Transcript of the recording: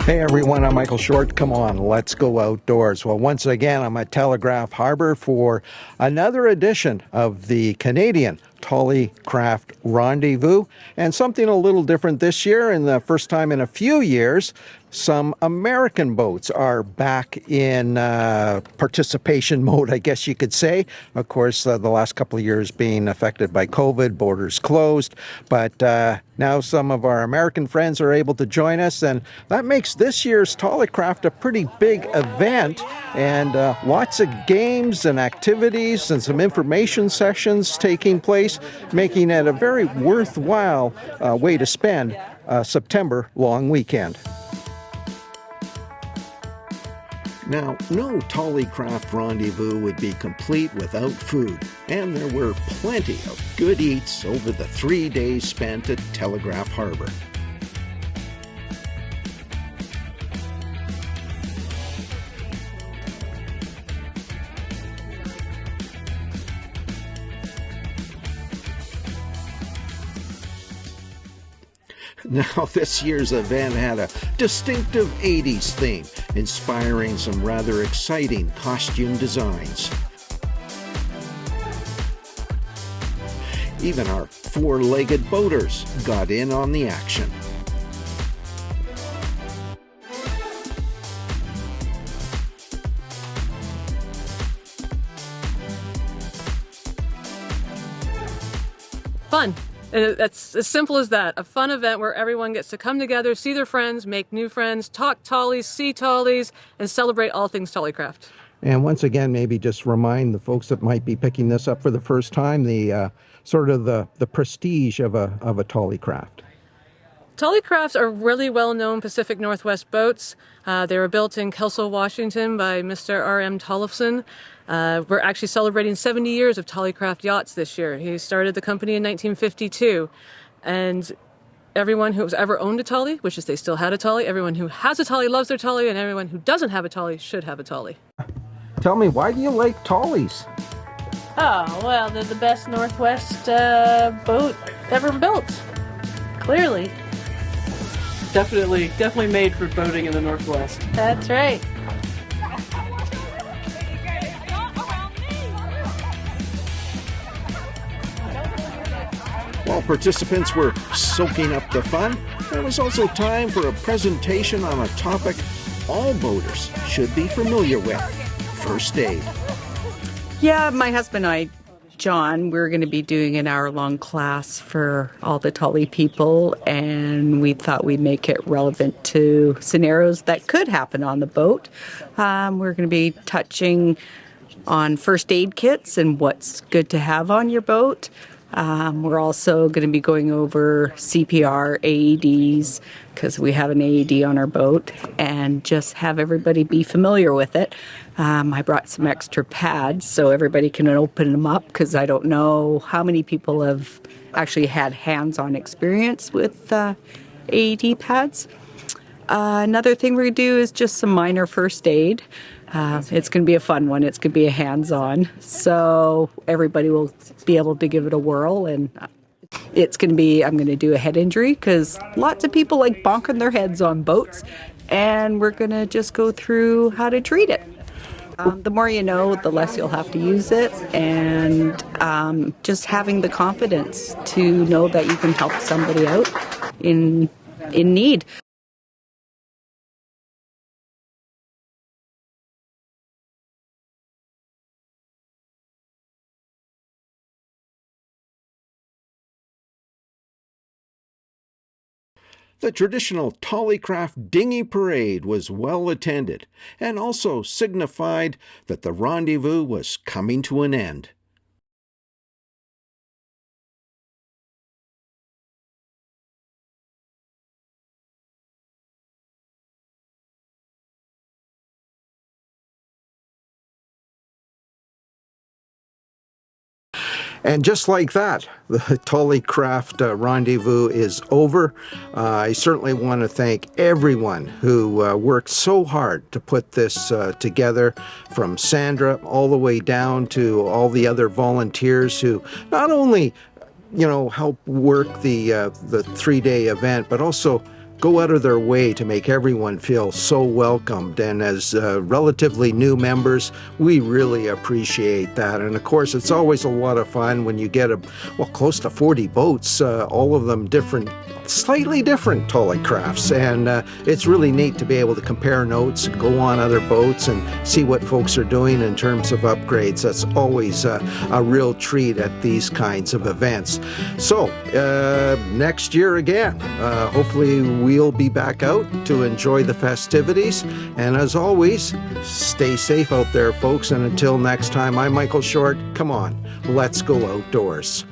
Hey everyone, I'm Michael Short. Come on, let's go outdoors. Well, once again, I'm at Telegraph Harbour for another edition of the Canadian Tollycraft Rendezvous, and something a little different this year. And the first time in a few years, some American boats are back in participation mode, I guess you could say. Of course, the last couple of years being affected by COVID, borders closed, but now some of our American friends are able to join us, and that makes this year's Tollycraft a pretty big event, and lots of games and activities and some information sessions taking place, making it a very worthwhile way to spend a September long weekend. Now, no Tollycraft Rendezvous would be complete without food, and there were plenty of good eats over the 3 days spent at Telegraph Harbour. Now, this year's event had a distinctive 80s theme, inspiring some rather exciting costume designs. Even our four-legged boaters got in on the action. Fun. That's as simple as that. A fun event where everyone gets to come together, see their friends, make new friends, talk Tollies, see Tollies, and celebrate all things Tollycraft. And once again, maybe just remind the folks that might be picking this up for the first time, the sort of the prestige of a Tollycraft. Tollycrafts are really well-known Pacific Northwest boats. They were built in Kelso, Washington by Mr. R.M. Tollefson. We're actually celebrating 70 years of Tollycraft yachts this year. He started the company in 1952. And everyone who's ever owned a Tolly, which is they still had a Tolly, everyone who has a Tolly loves their Tolly, and everyone who doesn't have a Tolly should have a Tolly. Tell me, why do you like Tollies? Oh, well, they're the best Northwest boat ever built. Clearly. Definitely made for boating in the Northwest. That's right. While participants were soaking up the fun, there was also time for a presentation on a topic all boaters should be familiar with: first aid. Yeah, my husband and I, John, we're going to be doing an hour-long class for all the Tolly people, and we thought we'd make it relevant to scenarios that could happen on the boat. We're going to be touching on first aid kits and what's good to have on your boat. We're also going to be going over CPR, AEDs, because we have an AED on our boat, and just have everybody be familiar with it. I brought some extra pads so everybody can open them up, because I don't know how many people have actually had hands-on experience with AED pads. Another thing we're going to do is just some minor first aid. It's going to be a fun one. It's going to be a hands-on, so everybody will be able to give it a whirl. And it's going to be, I'm going to do a head injury because lots of people like bonking their heads on boats, and we're going to just go through how to treat it. The more you know, the less you'll have to use it, and just having the confidence to know that you can help somebody out in need. The traditional Tollycraft dinghy parade was well attended and also signified that the rendezvous was coming to an end. And just like that, the Tollycraft Rendezvous is over. I certainly want to thank everyone who worked so hard to put this together, from Sandra all the way down to all the other volunteers who not only, help work the 3-day event, but also go out of their way to make everyone feel so welcomed. And as relatively new members, we really appreciate that. And of course, it's always a lot of fun when you get close to 40 boats, all of them different, slightly different Tollycrafts, and it's really neat to be able to compare notes and go on other boats and see what folks are doing in terms of upgrades. That's always a real treat at these kinds of events. So next year again, hopefully we'll be back out to enjoy the festivities, and as always, stay safe out there, folks, and until next time, I'm Michael Short. Come on, let's go outdoors.